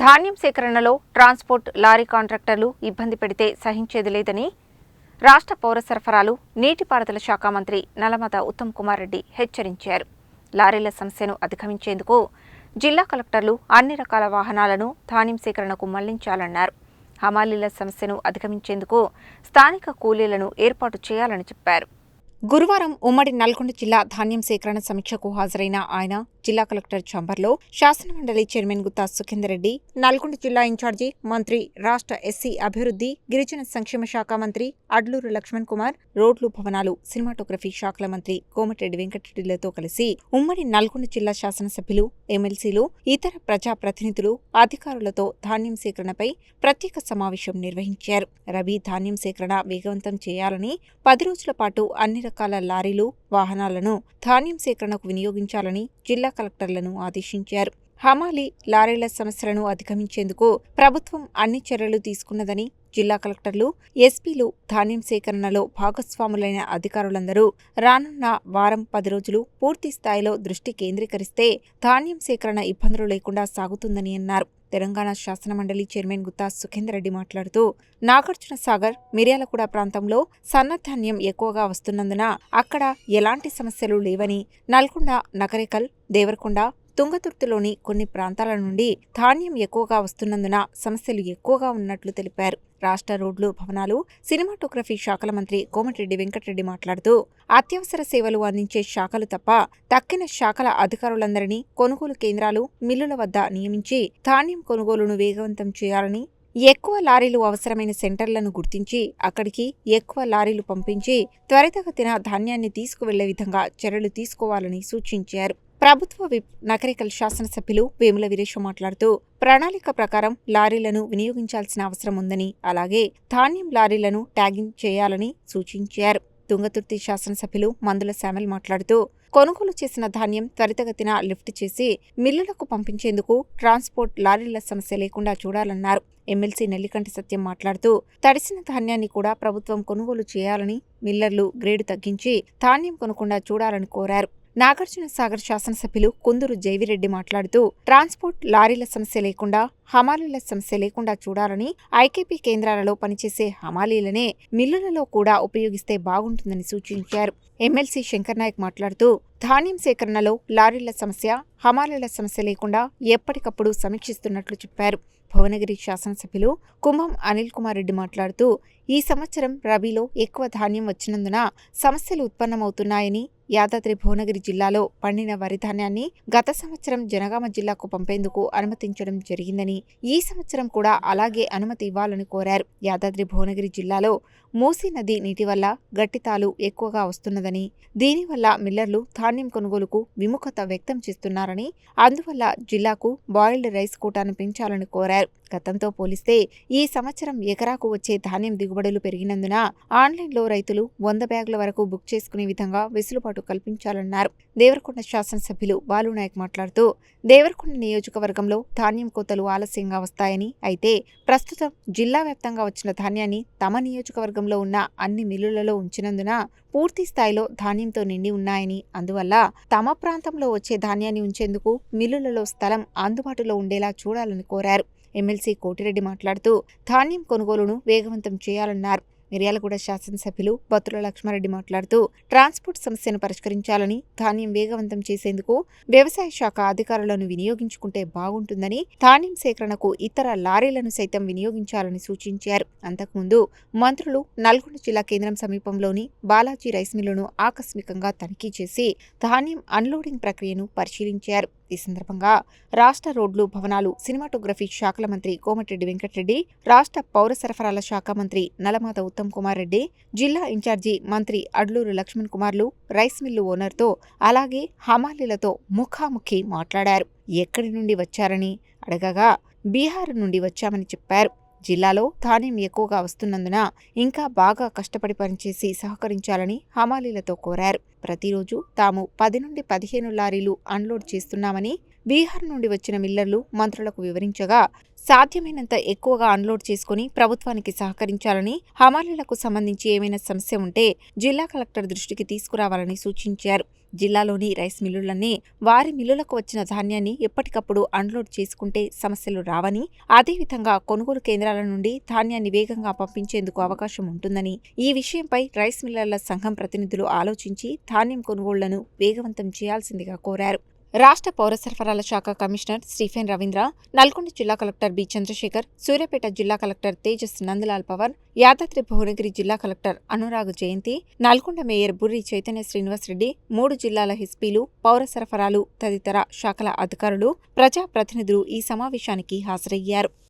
ధాన్యం సేకరణలో transport lorry కాంట్రాక్టర్లు ఇబ్బంది పెడితే సహించేది లేదని రాష్ట్ర పౌర సరఫరాలు నీటిపారుదల శాఖ మంత్రి నల్లమద ఉత్తమ్ కుమార్ రెడ్డి హెచ్చరించారు. లారీల సమస్యను అధిగమించేందుకు జిల్లా కలెక్టర్లు అన్ని రకాల వాహనాలను ధాన్యం సేకరణకు మళ్లించాలన్నారు. హమాలీల సమస్యను అధిగమించేందుకు స్థానిక కూలీలను ఏర్పాటు చేయాలని చెప్పారు. గురువారం ఉమ్మడి నల్గొండ జిల్లా ధాన్యం సేకరణ సమీక్షకు హాజరైన ఆయన జిల్లా కలెక్టర్ ఛాంబర్లో శాసనమండలి చైర్మన్ గుత్తా సుఖేందర్ రెడ్డి, నల్గొండ జిల్లా ఇన్ఛార్జి మంత్రి, రాష్ట్ర ఎస్సీ అభివృద్ధి, గిరిజన సంక్షేమ శాఖ మంత్రి అడ్లూరు లక్ష్మణ్ కుమార్, రోడ్లు, భవనాలు, సినిమాటోగ్రఫీ శాఖల మంత్రి కోమటిరెడ్డి వెంకటరెడ్డిలతో కలిసి ఉమ్మడి నల్గొండ జిల్లా శాసనసభ్యులు, ఎమ్మెల్సీలు, ఇతర ప్రజాప్రతినిధులు, అధికారులతో ధాన్యం సేకరణపై ప్రత్యేక సమావేశం నిర్వహించారు. రబీ ధాన్యం సేకరణ వేగవంతం చేయాలని 10 రోజుల పాటు అన్ని రకాల లారీలు, వాహనాలను ధాన్యం సేకరణకు వినియోగించాలని జిల్లా కలెక్టర్లను ఆదేశించారు. హమాలీ, లారీల సమస్యలను అధిగమించేందుకు ప్రభుత్వం అన్ని చర్యలు తీసుకున్నదని జిల్లా కలెక్టర్లు, ఎస్పీలు ధాన్యం సేకరణలో భాగస్వాములైన అధికారులందరూ రానున్న వారం 10 రోజులు పూర్తి స్థాయిలో దృష్టి కేంద్రీకరిస్తే ధాన్యం సేకరణ ఇబ్బందులు లేకుండా సాగుతుందని అన్నారు. తెలంగాణ శాసనమండలి చైర్మన్ గుత్తా సుఖేందర్ రెడ్డి మాట్లాడుతూ, నాగార్జున సాగర్, మిర్యాలగూడ ప్రాంతంలో సన్నధాన్యం ఎక్కువగా వస్తున్నందున అక్కడ ఎలాంటి సమస్యలు లేవని, నల్గొండ, నకరేకల్, దేవరకొండ, తుంగతుర్తిలోని కొన్ని ప్రాంతాల నుండి ధాన్యం ఎక్కువగా వస్తున్నందున సమస్యలు ఎక్కువగా ఉన్నట్లు తెలిపారు. రాష్ట్ర రోడ్లు, భవనాలు, సినిమాటోగ్రఫీ శాఖల మంత్రి కోమటిరెడ్డి వెంకటరెడ్డి మాట్లాడుతూ, అత్యవసర సేవలు అందించే శాఖలు తప్ప తక్కిన శాఖల అధికారులందరినీ కొనుగోలు కేంద్రాలు, మిల్లుల వద్ద నియమించి ధాన్యం కొనుగోలును వేగవంతం చేయాలని, ఎక్కువ లారీలు అవసరమైన సెంటర్లను గుర్తించి అక్కడికి ఎక్కువ లారీలు పంపించి త్వరితగతిన ధాన్యాన్ని తీసుకువెళ్లే విధంగా చర్యలు తీసుకోవాలని సూచించారు. ప్రభుత్వ విప్ నకరేకల్ శాసనసభ్యులు వేముల వీరేశ మాట్లాడుతూ, ప్రణాళిక ప్రకారం లారీలను వినియోగించాల్సిన అవసరం ఉందని, అలాగే ధాన్యం లారీలను ట్యాగింగ్ చేయాలని సూచించారు. తుంగతుర్తి శాసనసభ్యులు మందుల శ్యామల్ మాట్లాడుతూ, కొనుగోలు చేసిన ధాన్యం త్వరితగతిన లిఫ్ట్ చేసి మిల్లులకు పంపించేందుకు ట్రాన్స్పోర్ట్ లారీల సమస్య లేకుండా చూడాలన్నారు. ఎమ్మెల్సీ నెల్లికంటి సత్యం మాట్లాడుతూ, తడిసిన ధాన్యాన్ని కూడా ప్రభుత్వం కొనుగోలు చేయాలని, మిల్లర్లు గ్రేడు తగ్గించి ధాన్యం కొనకుండా చూడాలని కోరారు. నాగార్జున సాగర్ శాసనసభ్యులు కుందూరు జైవిరెడ్డి మాట్లాడుతూ, ట్రాన్స్పోర్ట్ లారీల సమస్య లేకుండా, హమాలీల సమస్య లేకుండా చూడాలని, ఐకేపీ కేంద్రాలలో పనిచేసే హమాలీలనే మిల్లులలో కూడా ఉపయోగిస్తే బాగుంటుందని సూచించారు. ఎమ్మెల్సీ శంకర్ నాయక్ మాట్లాడుతూ, ధాన్యం సేకరణలో లారీల సమస్య, హమాలీల సమస్య లేకుండా ఎప్పటికప్పుడు సమీక్షిస్తున్నట్లు చెప్పారు. భువనగిరి శాసనసభ్యులు కుంభం అనిల్ కుమార్ రెడ్డి మాట్లాడుతూ, ఈ సంవత్సరం రబీలో ఎక్కువ ధాన్యం వచ్చినందున సమస్యలు ఉత్పన్నమవుతున్నాయని, యాదాద్రి భువనగిరి జిల్లాలో పండిన వరి ధాన్యాన్ని గత సంవత్సరం జనగామ జిల్లాకు పంపేందుకు అనుమతించడం జరిగిందని, ఈ సంవత్సరం కూడా అలాగే అనుమతి ఇవ్వాలని కోరారు. యాదాద్రి భువనగిరి జిల్లాలో మూసీ నది నీటి వల్ల గట్టితాలు ఎక్కువగా వస్తున్నదని, దీనివల్ల మిల్లర్లు ధాన్యం కొనుగోలుకు విముఖత వ్యక్తం చేస్తున్నారని, అందువల్ల జిల్లాకు బాయిల్డ్ రైస్ కోటాను పెంచాలని కోరారు. గతంతో పోలిస్తే ఈ సంవత్సరం ఎకరాకు వచ్చే ధాన్యం దిగుబడులు పెరిగినందున ఆన్లైన్లో రైతులు 100 బ్యాగుల వరకు బుక్ చేసుకునే విధంగా వెసులుబాటు కల్పించాలన్నారు. దేవరకొండ శాసనసభ్యులు బాలునాయక్ మాట్లాడుతూ, దేవరకొండ నియోజకవర్గంలో ధాన్యం కోతలు ఆలస్యంగా వస్తాయని, అయితే ప్రస్తుతం జిల్లా వ్యాప్తంగా వచ్చిన ధాన్యాన్ని తమ నియోజకవర్గంలో ఉన్న అన్ని మిల్లులలో ఉంచినందున పూర్తి స్థాయిలో ధాన్యంతో నిండి ఉన్నాయని, అందువల్ల తమ ప్రాంతంలో వచ్చే ధాన్యాన్ని ఉంచేందుకు మిల్లులలో స్థలం అందుబాటులో ఉండేలా చూడాలని కోరారు. ఎమ్మెల్సీ కోటిరెడ్డి మాట్లాడుతూ, ధాన్యం కొనుగోలును వేగవంతం చేయాలన్నారు. మిర్యాలగూడ శాసనసభ్యులు బత్తుల లక్ష్మారెడ్డి మాట్లాడుతూ, ట్రాన్స్పోర్ట్ సమస్యను పరిష్కరించాలని, ధాన్యం వేగవంతం చేసేందుకు వ్యవసాయ శాఖ అధికారులను వినియోగించుకుంటే బాగుంటుందని, ధాన్యం సేకరణకు ఇతర లారీలను సైతం వినియోగించాలని సూచించారు. అంతకుముందు మంత్రులు నల్గొండ జిల్లా కేంద్రం సమీపంలోని బాలాజీ రైస్ మిల్లును ఆకస్మికంగా తనిఖీ చేసి ధాన్యం అన్లోడింగ్ ప్రక్రియను పరిశీలించారు. ఈ సందర్భంగా రాష్ట్ర రోడ్లు, భవనాలు, సినిమాటోగ్రఫీ శాఖల మంత్రి కోమటిరెడ్డి వెంకటరెడ్డి, రాష్ట్ర పౌర సరఫరాల శాఖ మంత్రి నల్లమద ఉత్తమ్ కుమార్ రెడ్డి, జిల్లా ఇన్ఛార్జి మంత్రి అడ్లూరు లక్ష్మణ్ కుమార్లు రైస్ మిల్లు ఓనర్తో, అలాగే హమాలీలతో ముఖాముఖి మాట్లాడారు. ఎక్కడి నుండి వచ్చారని అడగగా బీహార్ నుండి వచ్చామని చెప్పారు. జిల్లాలో ధాన్యం ఎక్కువగా వస్తున్నందున ఇంకా బాగా కష్టపడి పనిచేసి సహకరించాలని హమాలీలతో కోరారు. ప్రతిరోజు తాము 10 నుండి 15 లారీలు అన్లోడ్ చేస్తున్నామని బీహార్ నుండి వచ్చిన మిల్లర్లు మంత్రులకు వివరించగా, సాధ్యమైనంత ఎక్కువగా అన్లోడ్ చేసుకుని ప్రభుత్వానికి సహకరించాలని, హమాలీలకు సంబంధించి ఏమైనా సమస్య ఉంటే జిల్లా కలెక్టర్ దృష్టికి తీసుకురావాలని సూచించారు. జిల్లాలోని రైస్ మిల్లులన్నీ వారి మిల్లులకు వచ్చిన ధాన్యాన్ని ఎప్పటికప్పుడు అన్లోడ్ చేసుకుంటే సమస్యలు రావని, అదేవిధంగా కొనుగోలు కేంద్రాల నుండి ధాన్యాన్ని వేగంగా పంపించేందుకు అవకాశం ఉంటుందని, ఈ విషయంపై రైస్ మిల్లర్ల సంఘం ప్రతినిధులు ఆలోచించి ధాన్యం కొనుగోళ్లను వేగవంతం చేయాల్సిందిగా కోరారు. రాష్ట్ర పౌర సరఫరాల శాఖ కమిషనర్ స్టీఫెన్ రవీంద్ర, నల్గొండ జిల్లా కలెక్టర్ బి చంద్రశేఖర్, సూర్యాపేట జిల్లా కలెక్టర్ తేజస్ నందలాల్ పవర్, యాదాద్రి భువనగిరి జిల్లా కలెక్టర్ అనురాగ్ జయంతి, నల్గొండ మేయర్ బుర్రి చైతన్య శ్రీనివాసరెడ్డి, 3 జిల్లాల ఎస్పీలు, పౌర సరఫరాలు తదితర శాఖల అధికారులు, ప్రజాప్రతినిధులు ఈ సమావేశానికి హాజరయ్యారు.